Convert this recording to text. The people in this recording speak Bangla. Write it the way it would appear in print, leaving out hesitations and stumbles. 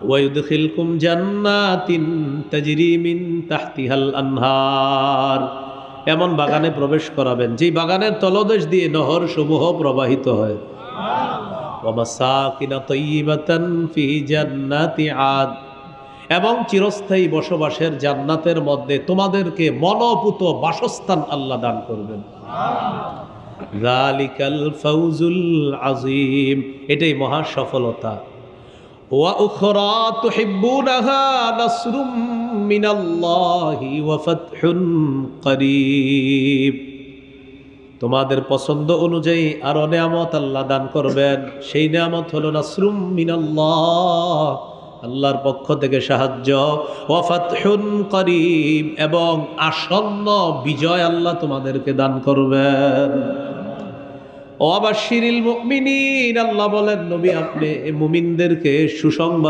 ওয়ায়ুদখিলকুম জান্নাতিন তাজরি মিন তাহতিহাল আনহার, এমন বাগানে প্রবেশ করাবেন যেই বাগানের তলদেশ দিয়ে নহর সমূহ প্রবাহিত হয়। ওয়া মাসাকিনা তাইয়্যিবাতান ফি জান্নাতি আদ, এবং চিরস্থায়ী বসবাসের জান্নাতের মধ্যে তোমাদেরকে মনোপুত বাসস্থান আল্লাহ দান করবেন। যালিকাল ফাউজুল আযীম, এটাই মহা সফলতা। ওয়া উখরা তুহিব্বুনাহা নাসরুম মিনাল্লাহি ওয়া ফাতহুন করিব, তোমাদের পছন্দ অনুযায়ী আরো নিয়ামত আল্লাহ দান করবেন। সেই নিয়ামত হলো নাসরুম মিনাল্লাহ, আল্লাহর পক্ষ থেকে সাহায্য, ওয়া ফাতহুন করিব, এবং আসন্ন বিজয় আল্লাহ তোমাদেরকে দান করবেন। ওয়াবাশশিরিল মুমিনিন, আল্লাহ বলেন নবী আপনি মুমিনদেরকে সুসংবাদ